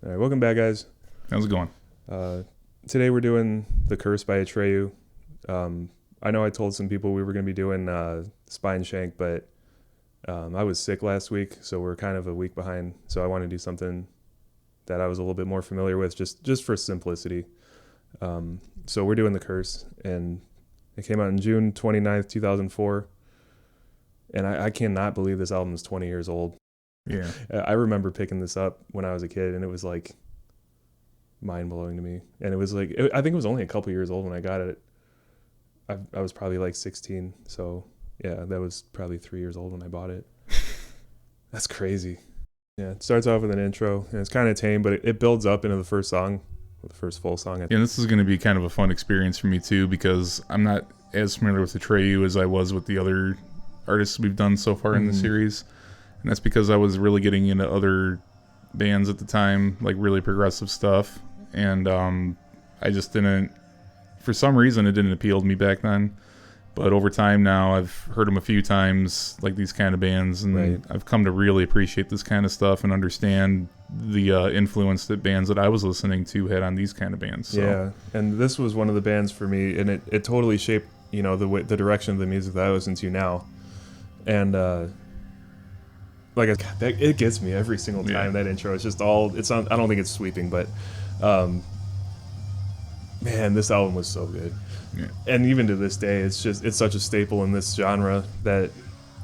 All right, welcome back, guys. How's it going? Uh, Today we're doing The Curse by Atreyu. I know I told some people we were going to be doing Spine Shank, but I was sick last week, so we're kind of a week behind. So I want to do something that I was a little bit more familiar with, just for simplicity. So we're doing The Curse, and it came out on June 29th, 2004. And I cannot believe this album is 20 years old. Yeah. I remember picking this up when I was a kid, and it was like mind-blowing to me. And it was like, I think it was only a couple years old when I got it. I was probably like 16, so yeah, that was probably 3 years old when I bought it. That's crazy. Yeah, it starts off with an intro, and it's kind of tame, but it builds up into the first song, the first full song. Yeah, this is going to be kind of a fun experience for me too, because I'm not as familiar with Atreyu as I was with the other artists we've done so far in the series. And that's because I was really getting into other bands at the time, like really progressive stuff. And I just didn't, for some reason, it didn't appeal to me back then. But over time now, I've heard them a few times, like these kind of bands, and Right. I've come to really appreciate this kind of stuff and understand the influence that bands that I was listening to had on these kind of bands. So. Yeah, and this was one of the bands for me, and it totally shaped, the direction of the music that I listen to now. And it gets me every single time. Yeah. That intro, it's just it's not, I don't think it's sweeping, but man, this album was so good. Yeah. And even to this day, it's such a staple in this genre that,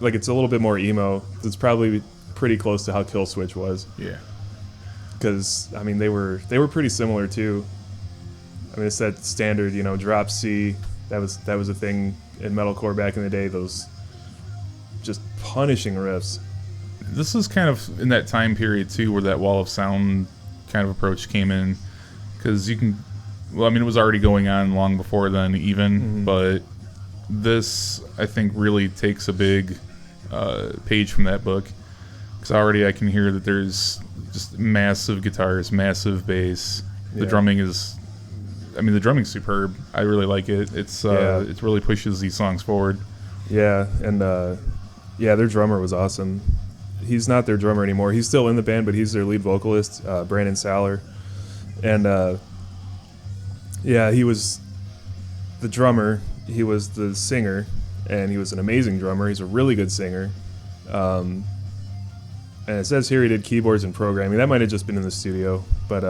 like, it's a little bit more emo. It's probably pretty close to how Kill Switch was, Yeah. because I mean they were pretty similar too. I mean, it's that standard, drop C. That was a thing in metalcore back in the day. Those just punishing riffs. This is kind of in that time period too, where that wall of sound kind of approach came in, because you can, well, I mean, it was already going on long before then, even, but this, I think, really takes a big page from that book, because already I can hear that there's just massive guitars, massive bass. The Yeah. drumming is, I mean, the drumming's superb. I really like it. It really pushes these songs forward. Yeah, and their drummer was awesome. He's not their drummer anymore. He's still in the band, but he's their lead vocalist, Brandon Saller. And he was the drummer. He was the singer, and he was an amazing drummer. He's a really good singer. And it says here he did keyboards and programming. That might have just been in the studio, but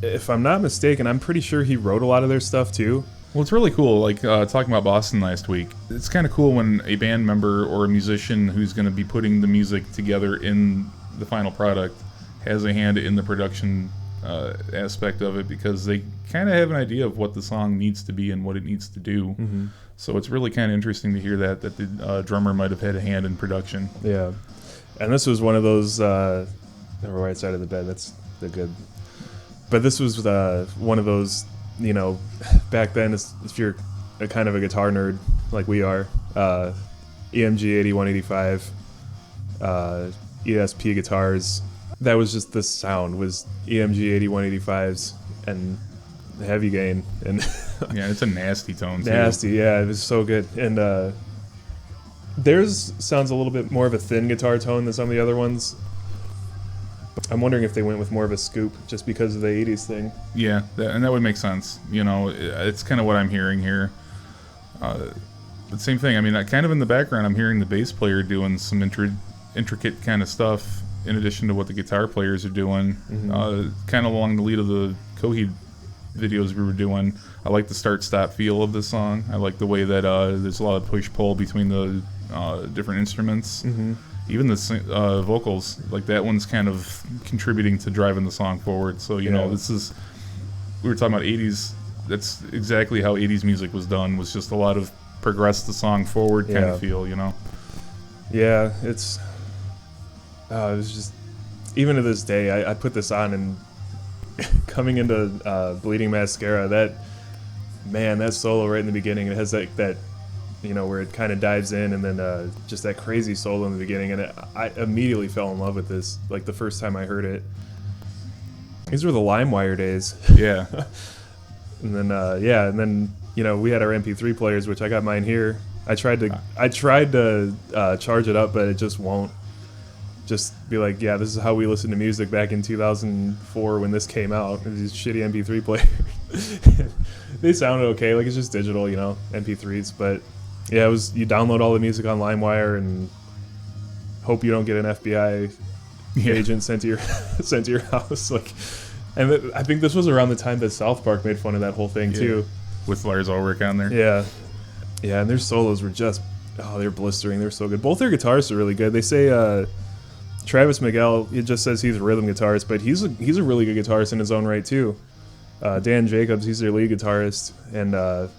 if I'm not mistaken, I'm pretty sure he wrote a lot of their stuff too. Well, it's really cool, like talking about Boston last week. It's kind of cool when a band member or a musician who's going to be putting the music together in the final product has a hand in the production aspect of it, because they kind of have an idea of what the song needs to be and what it needs to do. So it's really kind of interesting to hear that the drummer might have had a hand in production. Yeah, and this was one of those. The right side of the bed. They're good. But this was one of those. Back then, if you're a kind of a guitar nerd like we are, EMG 8185, ESP guitars. That was just the sound, was EMG 8185s and heavy gain, and Yeah, it's a nasty tone too. nasty. Yeah, it was so good. And theirs sounds a little bit more of a thin guitar tone than some of the other ones. I'm wondering if they went with more of a scoop just because of the 80s thing. Yeah, and that would make sense. It's kind of what I'm hearing here. The same thing. I mean, kind of in the background, I'm hearing the bass player doing some intricate kind of stuff in addition to what the guitar players are doing. Kind of along the lead of the Coheed videos we were doing. I like the start-stop feel of this song. I like the way that there's a lot of push-pull between the different instruments. Even the vocals, like that one's kind of contributing to driving the song forward. So, we were talking about 80s. That's exactly how 80s music was done, was just a lot of progress the song forward kind of feel, Yeah, it was just, even to this day, I put this on, and coming into Bleeding Mascara, that solo right in the beginning, it has that where it kind of dives in, and then just that crazy solo in the beginning, and I immediately fell in love with this, like the first time I heard it. These were the LimeWire days. Yeah. And then we had our MP3 players, which I got mine here. I tried to charge it up, but it just won't. just be like, yeah, this is how we listened to music back in 2004 when this came out. These shitty MP3 players. They sounded okay. Like, it's just digital, you know, MP3s. But yeah, it was, you download all the music on LimeWire and hope you don't get an FBI agent sent to your house. Like, and I think this was around the time that South Park made fun of that whole thing too, with Lars Ulrich on there. Yeah, and their solos were just, they're blistering. They're so good. Both their guitarists are really good. They say Travis Miguel, it just says he's a rhythm guitarist, but he's a really good guitarist in his own right too. Dan Jacobs, he's their lead guitarist, and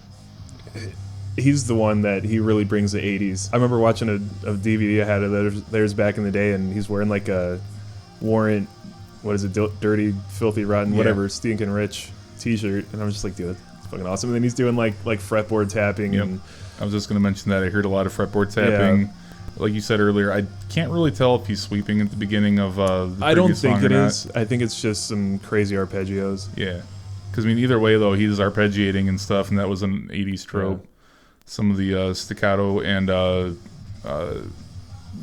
he's the one that he really brings the 80s. I remember watching a DVD I had of theirs back in the day, and he's wearing like a Warrant, what is it, Dirty, Filthy, Rotten, whatever, Stinking Rich t-shirt, and I was just like, dude, that's fucking awesome. And then he's doing like fretboard tapping. And I was just going to mention that. I heard a lot of fretboard tapping. Yeah. Like you said earlier, I can't really tell if he's sweeping at the beginning of the I don't think it not. is. I think it's just some crazy arpeggios. Yeah. Because, I mean, either way, though, he's arpeggiating and stuff, and that was an 80s trope. Yeah. Some of the staccato and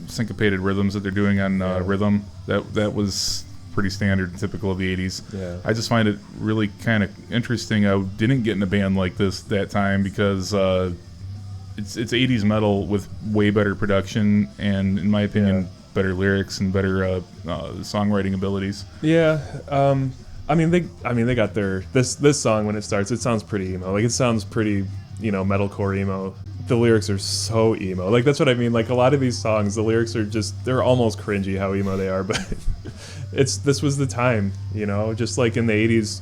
syncopated rhythms that they're doing on rhythm, that was pretty standard and typical of the 80s. Yeah. I just find it really kind of interesting. I didn't get in a band like this that time because it's 80s metal with way better production and, in my opinion, better lyrics and better songwriting abilities. Yeah. I mean they got their this song when it starts, it sounds pretty emo. Like, it sounds pretty, you know, metalcore emo. The lyrics are so emo. Like, that's what I mean. Like, a lot of these songs, the lyrics are just, they're almost cringy how emo they are, but this was the time, you know, just like in the 80s,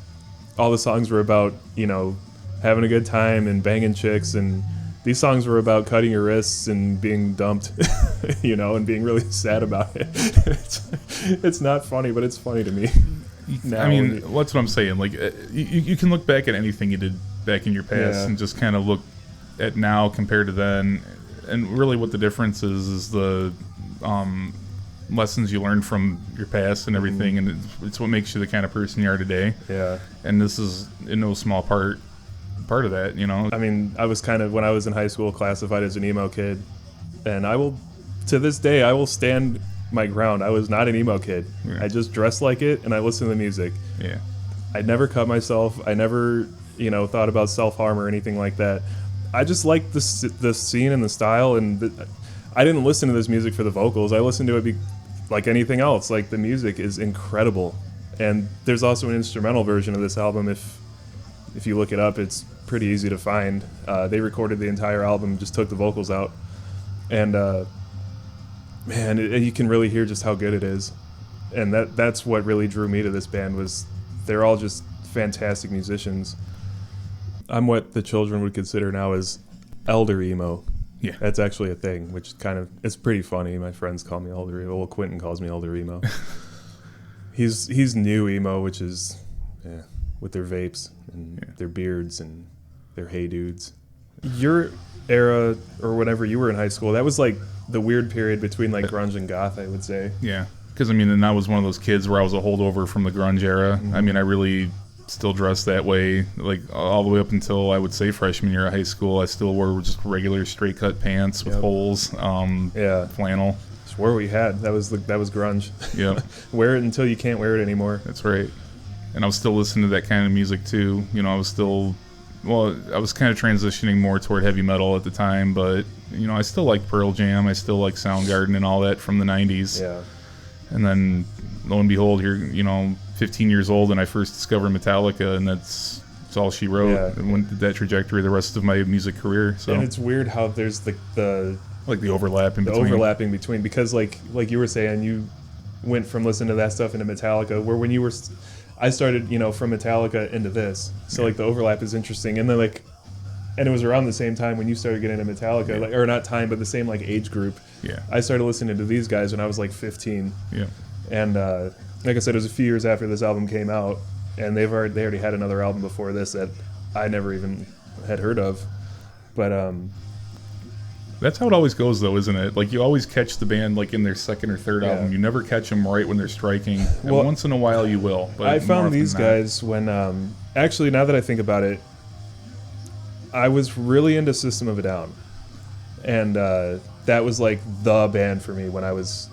all the songs were about, you know, having a good time and banging chicks, and these songs were about cutting your wrists and being dumped, you know, and being really sad about it. It's not funny, but it's funny to me. Now, I mean, that's what I'm saying. Like, you can look back at anything you did back in your past and just kind of look at now compared to then, and really what the difference is the lessons you learned from your past and everything, and it's what makes you the kind of person you are today. Yeah. And this is in no small part of that, you know. I mean, I was kind of, when I was in high school, classified as an emo kid, and I will, to this day, I will stand my ground. I was not an emo kid. I just dressed like it, and I listened to the music. Yeah. I never cut myself. I never, you know, thought about self-harm or anything like that. I just liked the scene and the style, and I didn't listen to this music for the vocals. I listened to it like anything else. Like, the music is incredible, and there's also an instrumental version of this album. If you look it up, it's pretty easy to find. They recorded the entire album, just took the vocals out, and man, you can really hear just how good it is. And that's what really drew me to this band, was they're all just fantastic musicians. I'm what the children would consider now as elder emo. Yeah. That's actually a thing, which kind of, it's pretty funny. My friends call me elder emo. Well, Quentin calls me elder emo. He's new emo, which is, with their vapes and their beards and their hey dudes. Your era, or whenever you were in high school, that was like the weird period between like grunge and goth, I would say. Yeah. Because, I mean, and I was one of those kids where I was a holdover from the grunge era. Mm-hmm. I mean, I really still dressed that way, like, all the way up until, I would say, freshman year of high school. I still wore just regular straight-cut pants with holes, flannel. Just wear what you had. That was grunge. Yeah. Wear it until you can't wear it anymore. That's right. And I was still listening to that kind of music, too. You know, I was kind of transitioning more toward heavy metal at the time, but, you know, I still liked Pearl Jam. I still liked Soundgarden and all that from the 90s. Yeah. And then, lo and behold, here, you know, 15 years old, and I first discovered Metallica, and that's all she wrote. Yeah. And went that trajectory the rest of my music career. So, and it's weird how there's the overlap in between. Overlapping between, because like you were saying, you went from listening to that stuff into Metallica, where when you were, I started, you know, from Metallica into this. So like the overlap is interesting, and then and it was around the same time when you started getting into Metallica, or not time, but the same like age group. Yeah. I started listening to these guys when I was like 15. Yeah. And like I said, it was a few years after this album came out, and they already had another album before this that I never even had heard of. But that's how it always goes, though, isn't it? Like, you always catch the band like in their second or third album. You never catch them right when they're striking. And once in a while you will. But I found these guys when actually, now that I think about it, I was really into System of a Down, and that was like the band for me when I was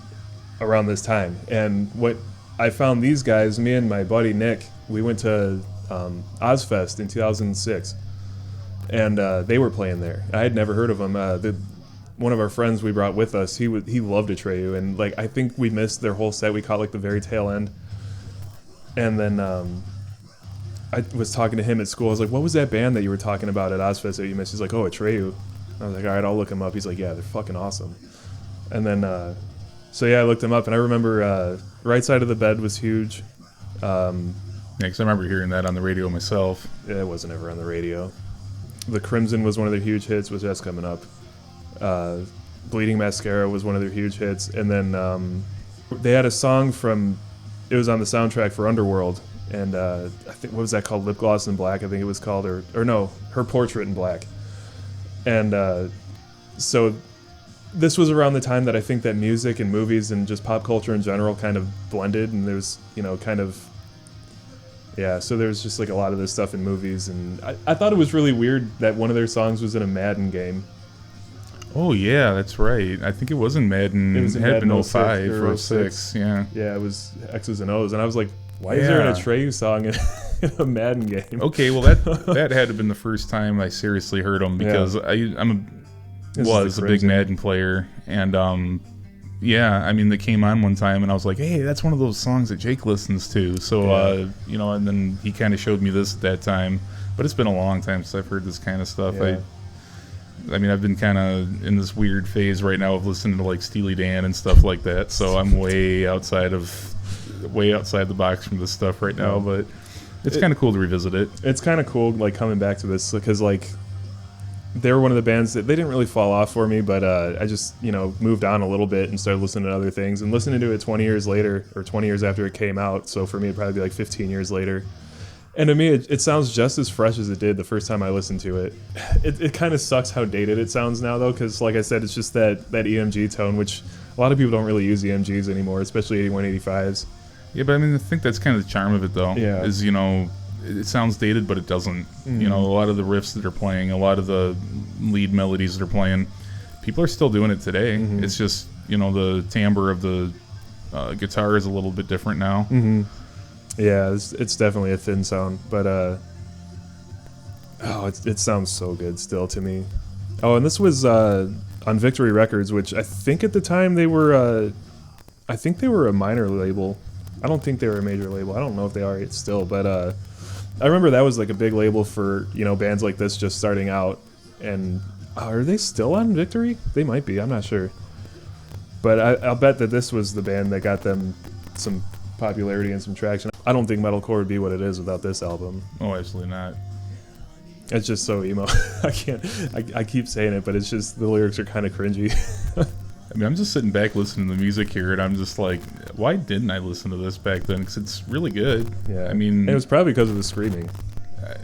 around this time. And what I found these guys, me and my buddy Nick, we went to Ozfest in 2006, and they were playing there. I had never heard of them. One of our friends we brought with us, he loved Atreyu, and like I think we missed their whole set. We caught like the very tail end, and then I was talking to him at school. I was like, "What was that band that you were talking about at Ozfest that you missed?" He's like, "Oh, Atreyu." I was like, "All right, I'll look him up." He's like, "Yeah, they're fucking awesome." And then so yeah, I looked him up, and I remember Right Side of the Bed was huge. Yeah, because I remember hearing that on the radio myself. Yeah, it wasn't ever on the radio. The Crimson was one of their huge hits, which that's coming up. Bleeding Mascara was one of their huge hits, and then they had a song from, it was on the soundtrack for Underworld, and I think, what was that called? Lip Gloss in Black, I think it was called, or no, Her Portrait in Black. And so this was around the time that I think that music and movies and just pop culture in general kind of blended, and there's, you know, kind of, yeah, so there's just like a lot of this stuff in movies, and I thought it was really weird that one of their songs was in a Madden game. Oh yeah, that's right. I think it was in Madden. It was in had been Madden 05 or or 06. Yeah. Yeah, it was X's and O's, and I was like, why is there an Atreyu song in a Madden game? Okay, well that had to have been the first time I seriously heard him, because was a big Madden player, and yeah, I mean, they came on one time, and I was like, hey, that's one of those songs that Jake listens to. So you know, and then he kind of showed me this at that time, but it's been a long time since I've heard this kind of stuff. Yeah. I mean, I've been kind of in this weird phase right now of listening to like Steely Dan and stuff like that, so I'm way outside the box from this stuff right now, but it's kind of cool to revisit it. It's kind of cool, like, coming back to this, because like they were one of the bands that they didn't really fall off for me, but I just, you know, moved on a little bit and started listening to other things, and listening to it 20 years later, or 20 years after it came out. So for me, it'd probably be like 15 years later. And to me, it sounds just as fresh as it did the first time I listened to it. It kind of sucks how dated it sounds now, though, because like I said, it's just that EMG tone, which a lot of people don't really use EMGs anymore, especially 8185s. Yeah, but I mean, I think that's kind of the charm of it, though. Yeah. Is, you know, it sounds dated, but it doesn't. Mm-hmm. You know, a lot of the riffs that they're playing, a lot of the lead melodies that they're playing, people are still doing it today. Mm-hmm. It's just, you know, the timbre of the guitar is a little bit different now. Mm-hmm. Yeah, it's definitely a thin sound, but it sounds so good still to me. Oh, and this was on Victory Records, which I think at the time they were a minor label. I don't think they were a major label. I don't know if they are still, but I remember that was like a big label for, you know, bands like this just starting out. And are they still on Victory? They might be. I'm not sure. But I'll bet that this was the band that got them some popularity and some traction. I don't think metalcore would be what it is without this album. Oh, absolutely not. It's just so emo. I keep saying it, but it's just the lyrics are kind of cringy. I mean, I'm just sitting back listening to the music here, and I'm just like, why didn't I listen to this back then? Because it's really good. Yeah. I mean, and it was probably because of the screaming.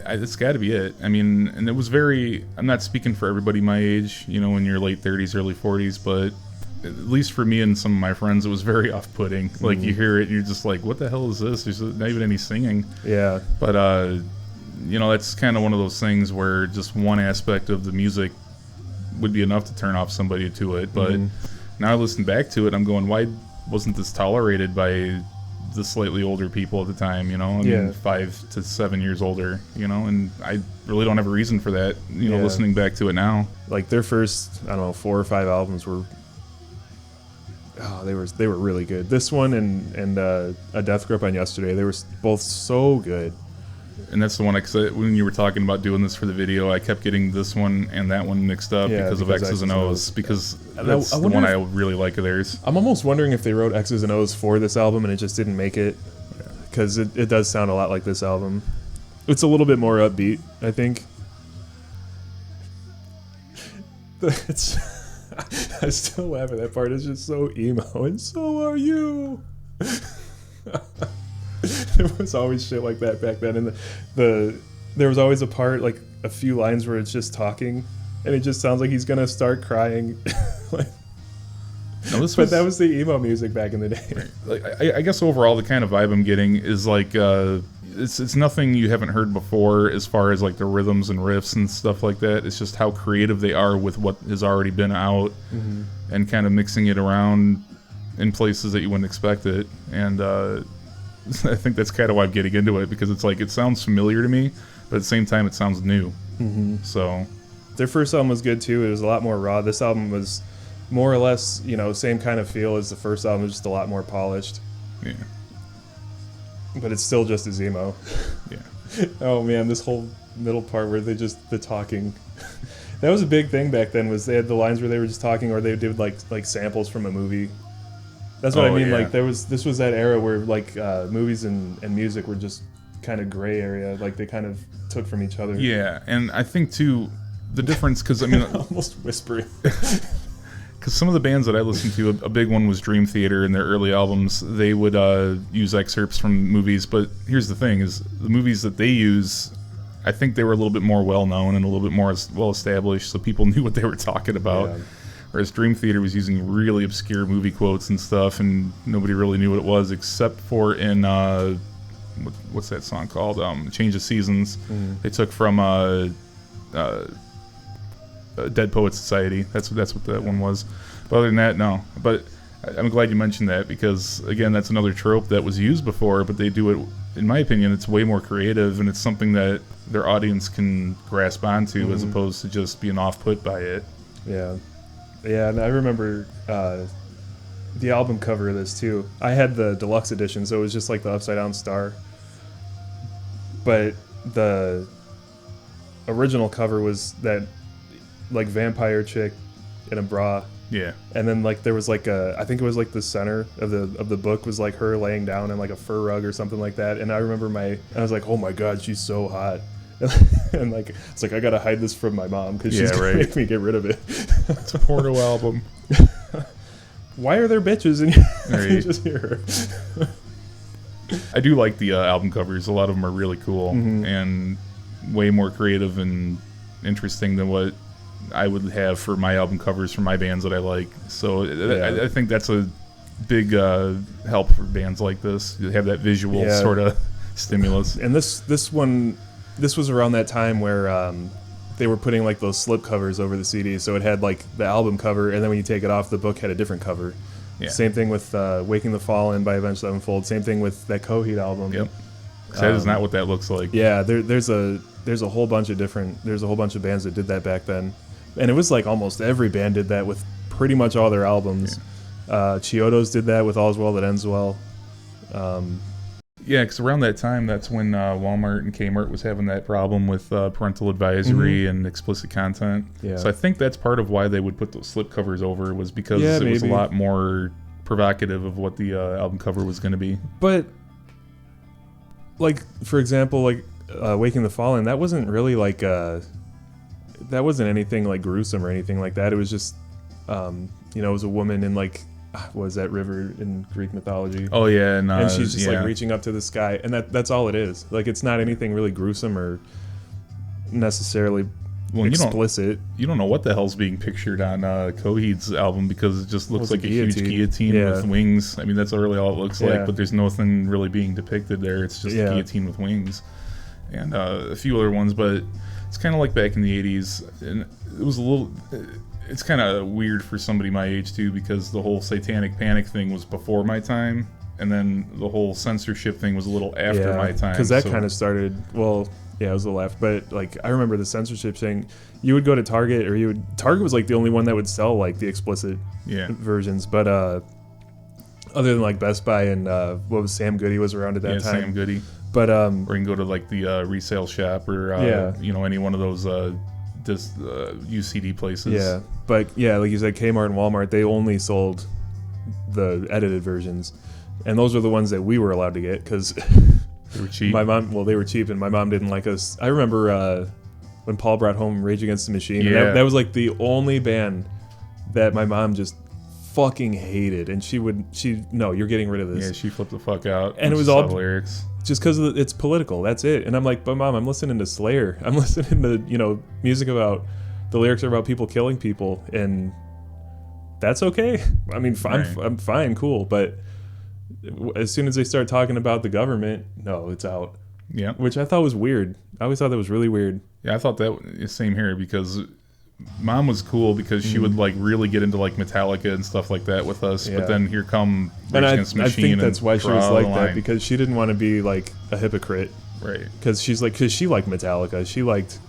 It's got to be it. I mean, and it was very, I'm not speaking for everybody my age, you know, in your late 30s, early 40s, but at least for me and some of my friends, it was very off-putting. Like, you hear it, and you're just like, what the hell is this? There's not even any singing. Yeah. But, you know, that's kind of one of those things where just one aspect of the music would be enough to turn off somebody to it. But now I listen back to it, I'm going, why wasn't this tolerated by the slightly older people at the time, you know? I mean, 5 to 7 years older, you know? And I really don't have a reason for that, you know, listening back to it now. Like, their first, I don't know, 4 or 5 albums were... Oh, they were really good. This one and A Death Grip on Yesterday, they were both so good. And that's the one, because when you were talking about doing this for the video, I kept getting this one and that one mixed up because of X's and O's, because that's the one I really like of theirs. I'm almost wondering if they wrote X's and O's for this album and it just didn't make it, because it does sound a lot like this album. It's a little bit more upbeat, I think. I still laugh at that part. It's just so emo, and so are you. There was always shit like that back then, and there was always a part, like a few lines where it's just talking, and it just sounds like he's gonna start crying. Like, but that was the emo music back in the day. Like, I guess overall the kind of vibe I'm getting is like it's nothing you haven't heard before as far as like the rhythms and riffs and stuff like that. It's just how creative they are with what has already been out, and kind of mixing it around in places that you wouldn't expect it. And I think that's kind of why I'm getting into it, because it's like it sounds familiar to me, but at the same time it sounds new. Mm-hmm. So their first album was good too. It was a lot more raw. This album was more or less, same kind of feel as the first album, just a lot more polished. yeah. But it's still just as emo. Yeah. Oh man, this whole middle part where the talking. That was a big thing back then, was they had the lines where they were just talking, or they did like samples from a movie. That's what I mean. Yeah. Like this was that era where like movies and music were just kind of gray area. Like they kind of took from each other. Yeah, and I think too the difference, because I mean, almost whispering. Because some of the bands that I listened to, a big one was Dream Theater. In their early albums, they would use excerpts from movies. But here's the thing: is the movies that they use, I think they were a little bit more well known and a little bit more well established, so people knew what they were talking about. Yeah. Whereas Dream Theater was using really obscure movie quotes and stuff, and nobody really knew what it was, except for in what's that song called? Change of Seasons. Mm-hmm. They took from Dead Poets Society. That's what that one was. But other than that, no. But I'm glad you mentioned that, because again, that's another trope that was used before, but they do it, in my opinion, it's way more creative, and it's something that their audience can grasp onto, mm-hmm. as opposed to just being off-put by it. Yeah. Yeah, and I remember the album cover of this too. I had the deluxe edition, so it was just like the upside down star. But the original cover was that like vampire chick in a bra. Yeah. And then like there was like I think it was like the center of the book was like her laying down in like a fur rug or something like that. And I remember I was like, oh my god, she's so hot. And like it's like I gotta hide this from my mom because she's gonna make me get rid of it. It's a porno album. Why are there bitches in here? You just hear her. I do like the album covers. A lot of them are really cool, mm-hmm. and way more creative and interesting than what I would have for my album covers for my bands that I like. So yeah. I think that's a big help for bands like this. You have that visual sort of stimulus. And this was around that time where they were putting like those slip covers over the CD, so it had like the album cover, and then when you take it off, the book had a different cover. Yeah. Same thing with Waking the Fallen by Avenged Sevenfold. Same thing with that Coheed album. Yep. That is not what that looks like. Yeah, there's a whole bunch of bands that did that back then, and it was like almost every band did that with pretty much all their albums. Yeah. Chiodos did that with All's Well That Ends Well. Yeah, because around that time, that's when Walmart and Kmart was having that problem with parental advisory, mm-hmm. and explicit content. Yeah. So I think that's part of why they would put those slip covers over, was because it was a lot more provocative of what the album cover was going to be. But, like, for example, like Waking the Fallen, that wasn't really like that wasn't anything like gruesome or anything like that. It was just, it was a woman in like, what is that river in Greek mythology? Oh yeah, and she's just like reaching up to the sky, and that's all it is. Like it's not anything really gruesome or necessarily explicit. You don't know what the hell's being pictured on Coheed's album, because it just looks like a huge guillotine with wings. I mean, that's really all it looks like, but there's nothing really being depicted there. It's just a guillotine with wings, and a few other ones. But it's kind of like back in the 80s, and it was a little. It's kind of weird for somebody my age too, because the whole satanic panic thing was before my time, and then the whole censorship thing was a little after my time. Because that kind of started. Well, yeah, it was a little after, but like I remember the censorship thing. You would go to Target, or Target was like the only one that would sell like the explicit versions, but other than like Best Buy and what was Sam Goody was around at that time. Sam Goody. But or you can go to like the resale shop, or any one of those UCD places. Yeah, but like you said, Kmart and Walmart, they only sold the edited versions, and those were the ones that we were allowed to get because they were cheap. They were cheap, and my mom didn't like us. I remember when Paul brought home Rage Against the Machine. Yeah. And that was like the only band that my mom just fucking hated, and you're getting rid of this. Yeah, she flipped the fuck out. And it was all lyrics. Just because it's political, that's it. And I'm like, but Mom, I'm listening to Slayer. I'm listening to music about the lyrics are about people killing people, and that's okay. I mean, I'm fine, cool. But as soon as they start talking about the government, no, it's out. Yeah, which I thought was weird. I always thought that was really weird. Yeah, I thought that same here, because Mom was cool because she would like really get into like Metallica and stuff like that with us. Yeah. But then here come Rage And Against the I Machine. think that's why she was draw like the that, line. because she didn't want to be like a hypocrite. Right. Because she liked Metallica. She liked.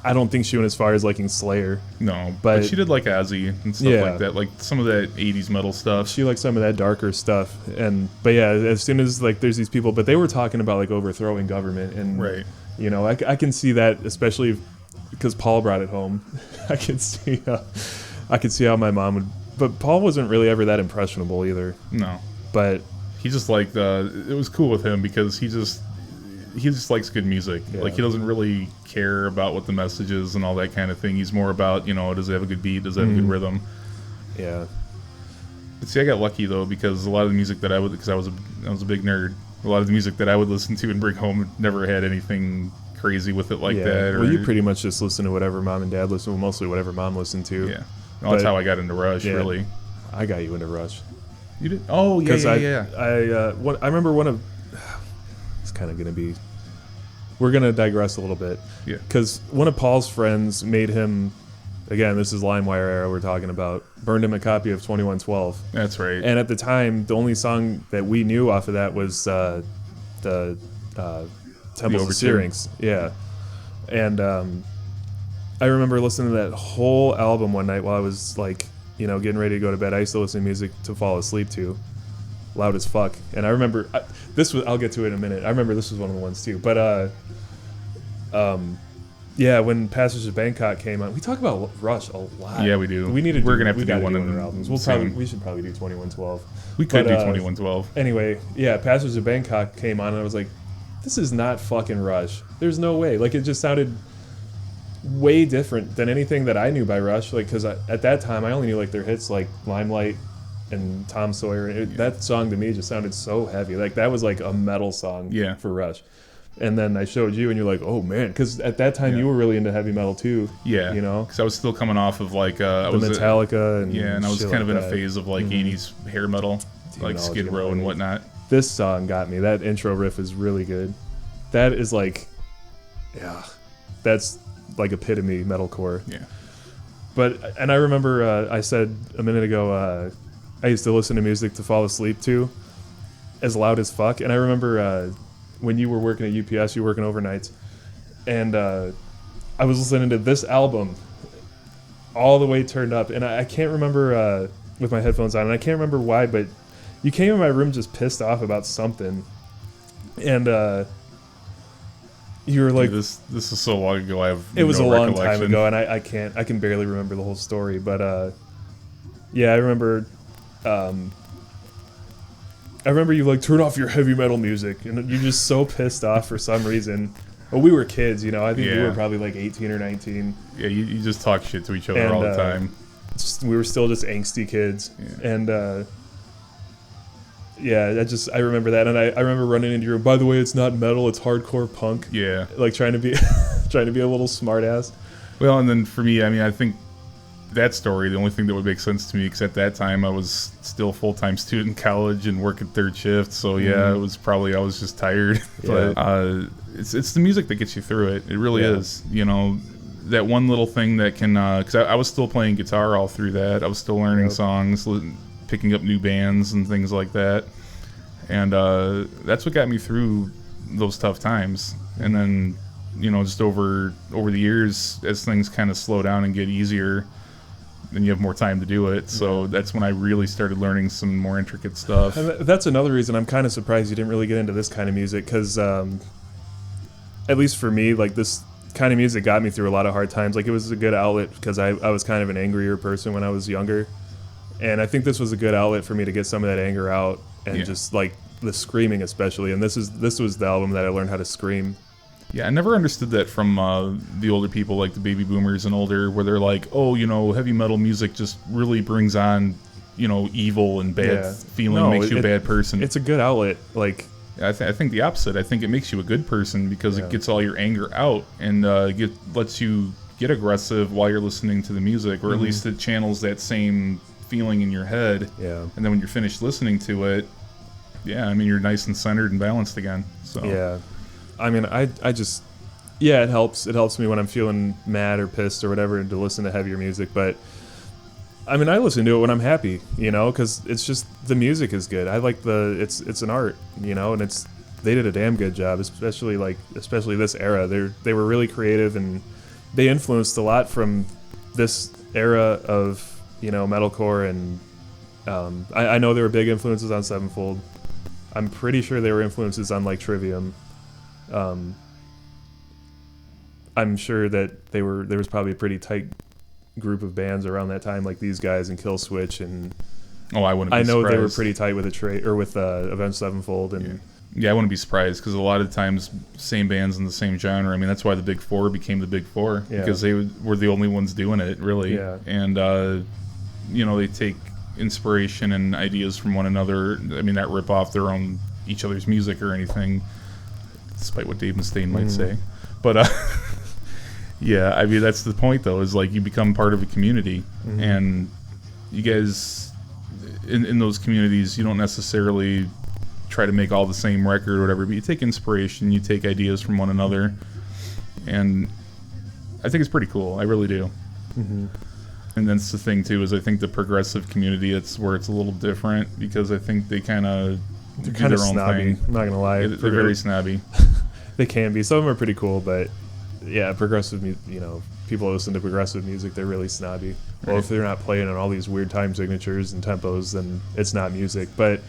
I don't think she went as far as liking Slayer. No, But- but she did like Ozzy and stuff Yeah. like that, like some of that '80s metal stuff. She liked some of that darker stuff. But yeah, as soon as like there's these people, but they were talking about like overthrowing government, and Right. you know, I can see that, especially because Paul brought it home. I can see how my mom would. But Paul wasn't really ever that impressionable either. No, But he just liked. It was cool with him because he just likes good music. Yeah. Like he doesn't really care about what the message is and all that kind of thing. He's more about, does it have a good beat? Does it have a good rhythm? yeah, But see, I got lucky though because a lot of the music that because I was a big nerd. A lot of the music that I would listen to and bring home never had anything crazy with it like yeah. that. Well, you pretty much just listen to whatever mom and dad listen to, mostly whatever mom listened to. yeah. Well, that's But- how I got into Rush. Yeah. Really, I got you into Rush. you did? Oh yeah, Because yeah. I remember one of. It's kind of gonna be. We're gonna digress a little bit. Yeah. Because one of Paul's friends made him. Again, this is LimeWire era we're talking about. Burned him a copy of 2112, That's right. and at the time, the only song that we knew off of that was the Temples of Overture. Syrinx. Yeah, and I remember listening to that whole album one night while I was like, getting ready to go to bed. I used to listen to music to fall asleep to, loud as fuck. And I remember I'll get to it in a minute. I remember this was one of the ones too. But yeah, when Passage of Bangkok came out, we talk about Rush a lot. Yeah, we do. We need to. We're gonna have we to do gotta one of in their albums. soon. We should probably do 2112. We could But, do 2112. Anyway, yeah, Passage of Bangkok came on, and I was like, this is not fucking Rush. There's no way. Like, it just sounded way different than anything that I knew by Rush. Like, because at that time, I only knew like their hits like Limelight and Tom Sawyer. And that song to me just sounded so heavy. Like, that was like a metal song Yeah. for Rush. And then I showed you, and you're like, oh man, because at that time Yeah. you were really into heavy metal too. Yeah, Because I was still coming off of like I the was Metallica and and I was shit kind of like in a that. phase of like '80s hair metal, like Demonology Skid Row and whatnot. This song got me. That intro riff is really good. That is like, yeah, that's like epitome metalcore. Yeah, And I remember I said a minute ago, I used to listen to music to fall asleep to, as loud as fuck. And I remember when you were working at UPS, you were working overnights, and I was listening to this album all the way turned up, and I can't remember with my headphones on, and I can't remember why, but you came in my room just pissed off about something, and you were like, this is so long ago. I have it was no a long time recollection. ago, and I can barely remember the whole story, but yeah, I remember you like, turn off your heavy metal music, and you're just so pissed off for some reason. Well, we were kids, I think we Yeah. were probably like 18 or 19. Yeah, you just talk shit to each other And, all the time. We were still just angsty kids, Yeah. and yeah, I remember that, and I remember running into your room. By the way, it's not metal; it's hardcore punk. Yeah. Like trying to be a little smart ass. Well, and then for me, I mean, I think that story, the only thing that would make sense to me, because at that time I was still a full-time student in college and working third shift, so yeah, it was probably, I was just tired. Yeah. But it's the music that gets you through it. It really Yeah. is. That one little thing that can, because I was still playing guitar all through that. I was still learning Yep. songs, picking up new bands and things like that. And that's what got me through those tough times. And then, just over the years, as things kind of slow down and get easier, then you have more time to do it. So that's when I really started learning some more intricate stuff. And that's another reason I'm kind of surprised you didn't really get into this kind of music, because at least for me, like, this kind of music got me through a lot of hard times. Like, it was a good outlet, because I was kind of an angrier person when I was younger, and I think this was a good outlet for me to get some of that anger out, and Yeah. just like the screaming especially. And this was the album that I learned how to scream. Yeah, I never understood that from the older people, like the baby boomers and older, where they're like, oh, heavy metal music just really brings on, evil and bad Yeah. feeling, No, makes you a bad person. It's a good outlet. Like, I think the opposite. I think it makes you a good person because Yeah. it gets all your anger out and lets you get aggressive while you're listening to the music, or at least it channels that same feeling in your head. yeah. And then when you're finished listening to it, yeah, I mean, you're nice and centered and balanced again. So Yeah, I mean, I just Yeah, it helps. It helps me when I'm feeling mad or pissed or whatever to listen to heavier music. But I mean, I listen to it when I'm happy, because it's just the music is good. I like it's an art, and they did a damn good job, especially this era. They were really creative, and they influenced a lot from this era of metalcore, and I know there were big influences on Sevenfold. I'm pretty sure there were influences on like Trivium. I'm sure that there was probably a pretty tight group of bands around that time, like these guys and Killswitch, and I wouldn't. I know surprised. they were pretty tight with with Avenged Sevenfold, and yeah, I wouldn't be surprised because a lot of times same bands in the same genre. I mean, that's why the Big Four became the Big Four, because they were the only ones doing it, really. Yeah. And they take inspiration and ideas from one another. I mean, not rip off each other's music or anything, despite what Dave Mustaine might say. But yeah, I mean, that's the point, though, is like you become part of a community, and you guys in those communities, you don't necessarily try to make all the same record or whatever, but you take inspiration, you take ideas from one another, and I think it's pretty cool. I really do. And that's the thing too, is I think the progressive community, it's where it's a little different, because I think they kind of do their own snobby. thing. I'm not gonna lie, They're very snobby. They can be. Some of them are pretty cool, but yeah, progressive, people that listen to progressive music, they're really snobby. Well, if they're not playing on all these weird time signatures and tempos, then it's not music. But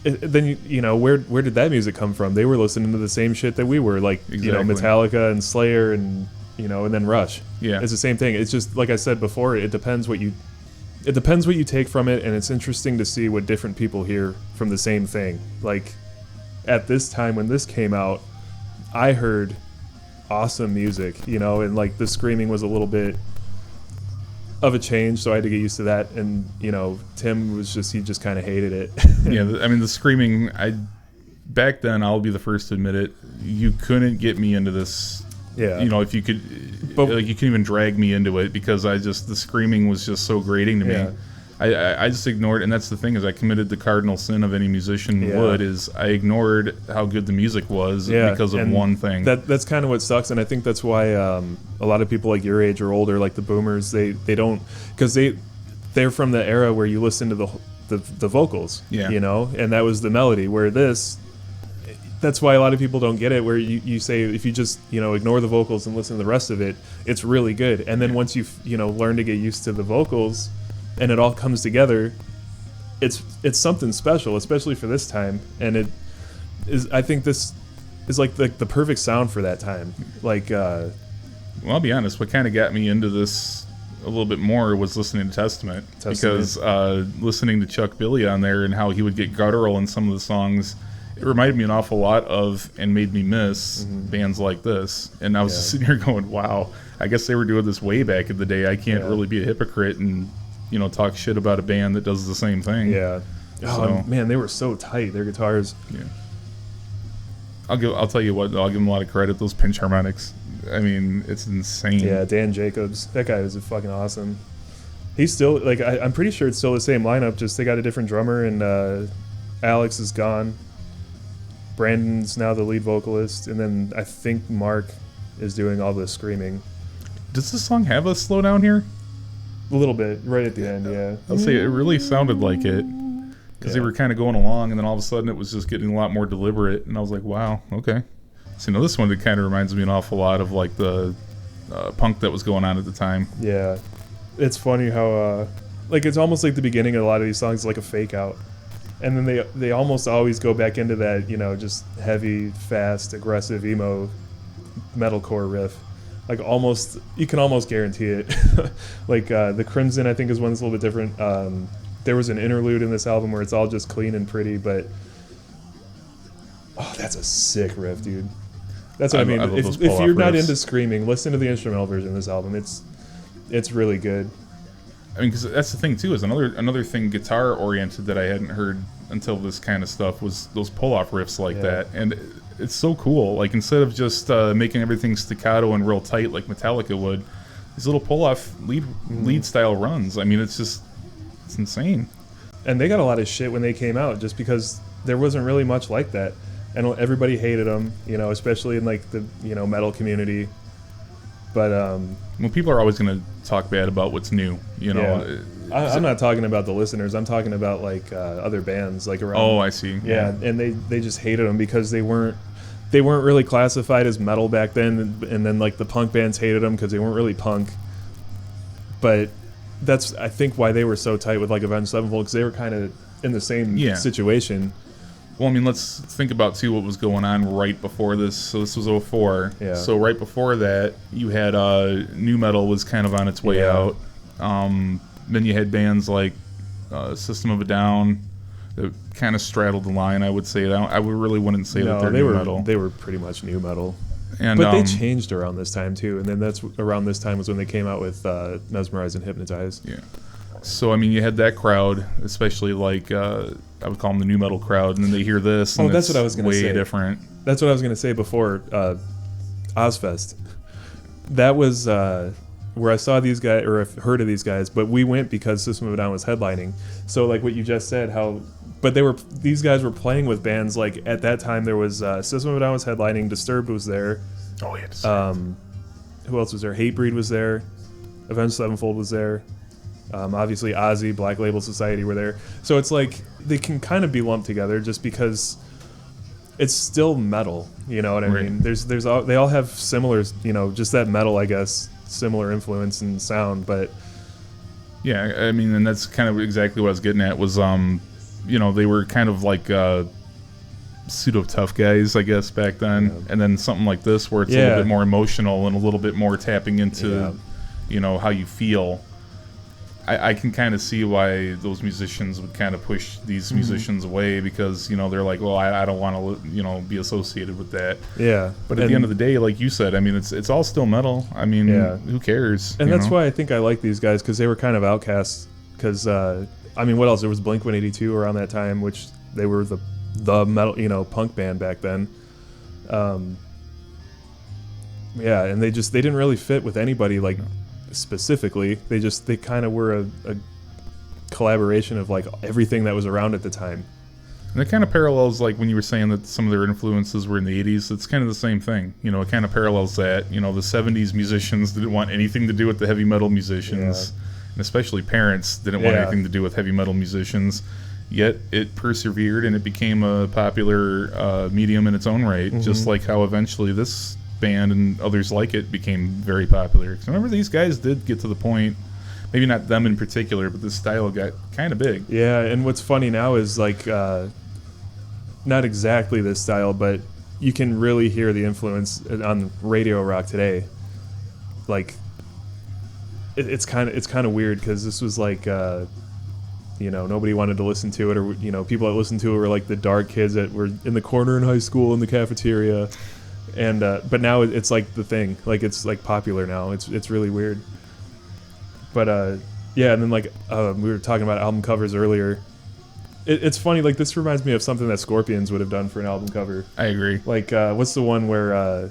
then where did that music come from? They were listening to the same shit that we were, like Metallica and Slayer and and then Rush. Yeah, it's the same thing. It's just like I said before. It depends what you take from it, and it's interesting to see what different people hear from the same thing. Like at this time when this came out, I heard awesome music, and like the screaming was a little bit of a change, so I had to get used to that. And Tim he just kind of hated it. Yeah, I mean the screaming. Back then, I'll be the first to admit it. You couldn't get me into this. Yeah, if you could, you couldn't even drag me into it, because the screaming was just so grating to me. Yeah. I just ignored, and that's the thing, is I committed the cardinal sin of any musician would, is I ignored how good the music was because of one thing. That's kind of what sucks, and I think that's why a lot of people like your age or older, like the boomers, they don't, because they're from the era where you listen to the vocals, and that was the melody. Where that's why a lot of people don't get it, where you say if you just ignore the vocals and listen to the rest of it, it's really good. And then once you learn to get used to the vocals and it all comes together, it's something special, especially for this time. And I think this is like the perfect sound for that time. Like well, I'll be honest, what kind of got me into this a little bit more was listening to Testament. Because listening to Chuck Billy on there and how he would get guttural in some of the songs, it reminded me an awful lot of, and made me miss, bands like this. And I was just sitting here going, wow, I guess they were doing this way back in the day. I can't really be a hypocrite and talk shit about a band that does the same thing. Yeah. Oh man, they were so tight, their guitars. Yeah. I'll tell you what, I'll give them a lot of credit. Those pinch harmonics, I mean, it's insane. Yeah, Dan Jacobs, that guy was fucking awesome. He's still like, I'm pretty sure it's still the same lineup, just they got a different drummer, and Alex is gone. Brandon's now the lead vocalist, and then I think Mark is doing all the screaming. Does this song have a slowdown here? A little bit, right at the end, yeah. I'll say it really sounded like it, because they were kind of going along, and then all of a sudden it was just getting a lot more deliberate, and I was like, wow, okay. So this one, it kind of reminds me an awful lot of like the punk that was going on at the time. Yeah. It's funny how, like, it's almost like the beginning of a lot of these songs, like a fake out. And then they almost always go back into that, just heavy, fast, aggressive emo metalcore riff. Like you can almost guarantee it. Like the Crimson, I think, is one that's a little bit different. There was an interlude in this album where it's all just clean and pretty, but that's a sick riff, dude. That's what I mean. If you're not into screaming, listen to the instrumental version of this album. It's really good. I mean, because that's the thing too, is another thing guitar oriented that I hadn't heard until this kind of stuff was those pull-off riffs like that, and it's so cool. Like, instead of just making everything staccato and real tight like Metallica would, these little pull-off lead style runs. I mean, it's insane. And they got a lot of shit when they came out, just because there wasn't really much like that. and everybody hated him, especially in like the metal community. But well, people are always going to talk bad about what's new, Yeah. I'm not talking about the listeners. I'm talking about like other bands like around. Oh, I see. Yeah, and they just hated them because they weren't really classified as metal back then, and then like the punk bands hated them because they weren't really punk. But that's I think why they were so tight with like Avenged Sevenfold, because they were kind of in the same situation. Well, I mean, let's think about, too, what was going on right before this. So this was 04. Yeah. So right before that, you had new metal was kind of on its way out. Then you had bands like System of a Down that kind of straddled the line, I would say. I really wouldn't say that they're new metal. They were pretty much new metal. And, but they changed around this time, too. And then that's around this time was when they came out with Mesmerize and Hypnotize. Yeah. So, I mean, you had that crowd, especially like, I would call them the new metal crowd, and then they hear this, and that's what I was going to say. Way different. That's what I was going to say before Ozfest. That was where I saw these guys, or I've heard of these guys, but we went because System of a Down was headlining. So, like what you just said, but these guys were playing with bands, like at that time there was System of a Down was headlining, Disturbed was there. Oh, yeah, Disturbed. Who else was there? Hatebreed was there. Avenged Sevenfold was there. Obviously, Ozzy, Black Label Society were there. So it's like they can kind of be lumped together just because it's still metal. You know what I mean? They all have similar, just that metal, I guess, similar influence and sound. But yeah, I mean, and that's kind of exactly what I was getting at was, they were kind of like pseudo tough guys, I guess, back then. Yeah. And then something like this where it's a little bit more emotional and a little bit more tapping into, how you feel. I can kind of see why those musicians would kind of push these musicians away because, they're like, well, I don't want to, be associated with that. Yeah. But at the end of the day, like you said, I mean, it's all still metal. I mean, who cares? And that's why I think I like these guys, because they were kind of outcasts. Because, what else? There was Blink-182 around that time, which they were the metal, punk band back then. And they didn't really fit with anybody, like, specifically. They kind of were a collaboration of like everything that was around at the time. And it kind of parallels like when you were saying that some of their influences were in the 80s. It's kind of the same thing. It kind of parallels that. The 70s musicians didn't want anything to do with the heavy metal musicians. And especially parents didn't want anything to do with heavy metal musicians. Yet it persevered and it became a popular medium in its own right. Just like how eventually this band and others like it became very popular. Because remember, these guys did get to the point, maybe not them in particular, but this style got kind of big. Yeah, and what's funny now is like, not exactly this style, but you can really hear the influence on radio rock today. Like, it's kind of weird because this was like, nobody wanted to listen to it, or people that listened to it were like the dark kids that were in the corner in high school in the cafeteria. And but now it's like the thing, like it's like popular now. It's really weird. But and then like we were talking about album covers earlier. It's funny, like this reminds me of something that Scorpions would have done for an album cover. I agree. Like what's the one where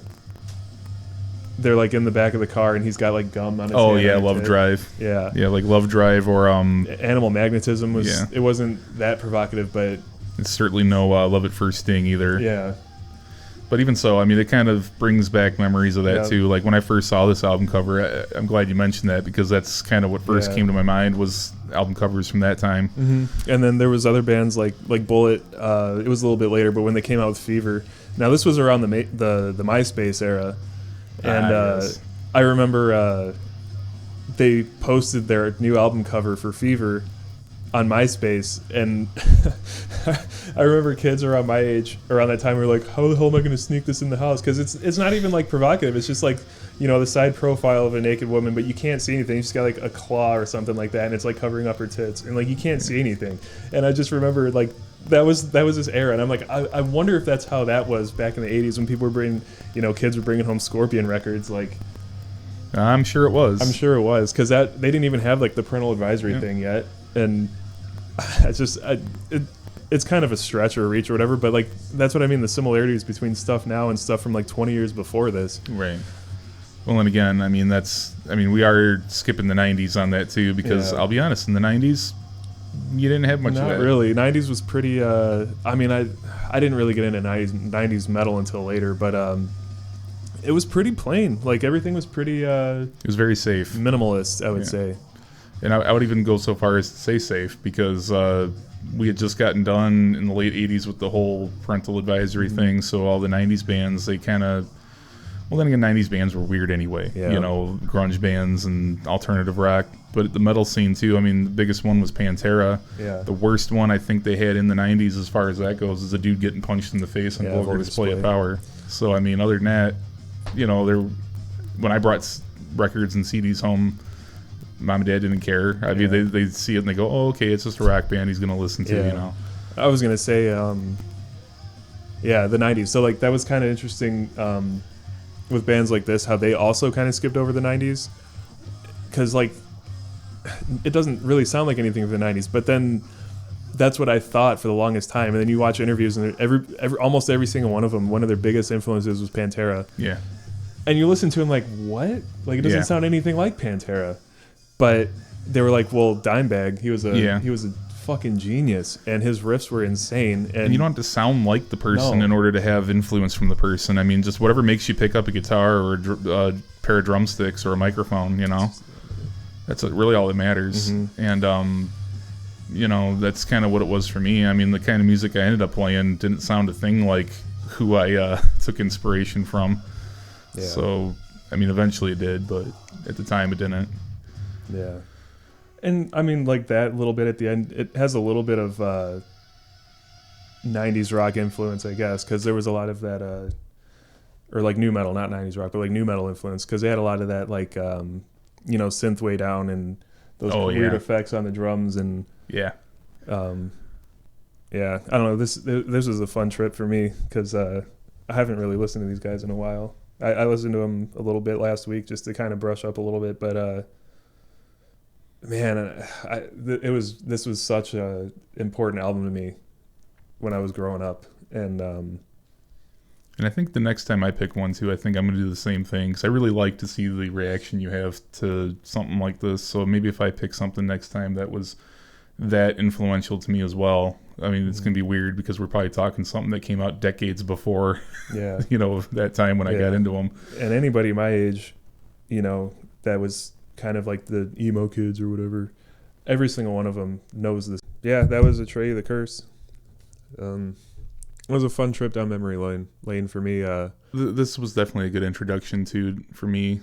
they're like in the back of the car and he's got like gum on his hand. Oh yeah, Love Drive. Yeah, like Love Drive or Animal Magnetism was. It wasn't that provocative, but it's certainly no Love at First Sting either. Yeah. But even so, I mean, it kind of brings back memories of that too. Like when I first saw this album cover, I'm glad you mentioned that because that's kind of what first came to my mind was album covers from that time. And then there was other bands like Bullet. It was a little bit later, but when they came out with Fever. Now this was around the MySpace era, and I remember they posted their new album cover for Fever on MySpace, and I remember kids around my age, around that time, were like, how the hell am I going to sneak this in the house? Because it's not even like provocative. It's just like, the side profile of a naked woman, but you can't see anything. You just got like a claw or something like that, and it's like covering up her tits, and like you can't see anything. And I just remember like that was this era, and I'm like, I wonder if that's how that was back in the 80s when people were bringing, kids were bringing home Scorpion records. Like, I'm sure it was. I'm sure it was, because they didn't even have like the parental advisory thing yet, and it's just it's kind of a stretch or a reach or whatever, but like that's what I mean, the similarities between stuff now and stuff from like 20 years before this. Right. Well, and again, we are skipping the 90s on that too, because I'll be honest, in the 90s You didn't have much of Not that. really. 90s was pretty. I mean, I didn't really get into 90s metal until later, but it was pretty plain. Like everything was pretty It was very safe. minimalist, I would Yeah. say. And I would even go so far as to say safe because we had just gotten done in the late 80s with the whole parental advisory thing. So all the 90s bands, they kind of, well, then again, 90s bands were weird anyway. Yeah. You know, grunge bands and alternative rock. But the metal scene, too, I mean, the biggest one was Pantera. Yeah. The worst one I think they had in the 90s as far as that goes is a dude getting punched in the face on vulgar display of power. So, I mean, other than that, you know, when I brought records and CDs home, Mom and Dad didn't care. I mean, they see it and they go, "Oh, okay, it's just a rock band he's going to listen to," you know. I was gonna say, yeah, the '90s. So like that was kind of interesting with bands like this, how they also kind of skipped over the '90s, because like it doesn't really sound like anything from the '90s. But then that's what I thought for the longest time. And then you watch interviews, and almost every single one of them, one of their biggest influences was Pantera. Yeah. And you listen to them like, what? Like it doesn't sound anything like Pantera. But they were like, well, Dimebag, he was a fucking genius, and his riffs were insane. And you don't have to sound like the person No. in order to have influence from the person. I mean, just whatever makes you pick up a guitar or a pair of drumsticks or a microphone, you know, that's really all that matters. And you know, that's kind of what it was for me. I mean, the kind of music I ended up playing didn't sound a thing like who I took inspiration from. Yeah. So, I mean, eventually it did, but at the time it didn't. Yeah. And I mean, like that little bit at the end, it has a little bit of 90s rock influence, I guess, because there was a lot of that, or like new metal, not 90s rock, but like new metal influence, because they had a lot of that, like, you know, synth way down and those weird effects on the drums. And yeah, I don't know. This was a fun trip for me because I haven't really listened to these guys in a while. I listened to them a little bit last week just to kind of brush up a little bit, but man, this was such a important album to me when I was growing up, and I think the next time I pick one too, I think I'm going to do the same thing because I really like to see the reaction you have to something like this. So maybe if I pick something next time that was that influential to me as well. I mean, it's going to be weird because we're probably talking something that came out decades before, you know, that time when I got into them. And anybody my age, you know, that was kind of like the emo kids or whatever, every single one of them knows this. Yeah, that was Atreyu the Curse. It was a fun trip down memory lane for me. This was definitely a good introduction for me,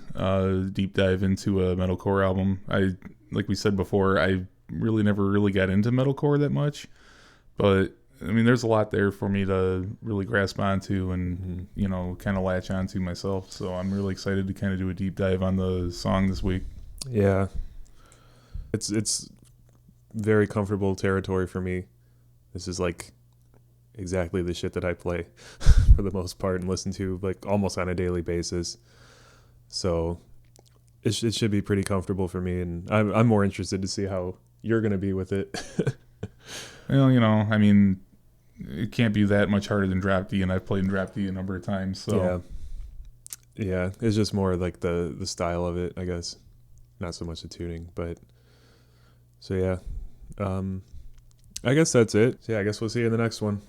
deep dive into a metalcore album. Like we said before, I really never really got into metalcore that much, but I mean, there's a lot there for me to really grasp onto and, you know, kind of latch onto myself. So I'm really excited to kind of do a deep dive on the song this week. Yeah. It's very comfortable territory for me. This is like exactly the shit that I play for the most part and listen to like almost on a daily basis. So it should be pretty comfortable for me, and I'm more interested to see how you're going to be with it. Well, you know, I mean, it can't be that much harder than Drop D, and I've played in Drop D a number of times. So yeah, it's just more like the style of it, I guess. Not so much the tuning, but so yeah. I guess that's it. So yeah, I guess we'll see you in the next one.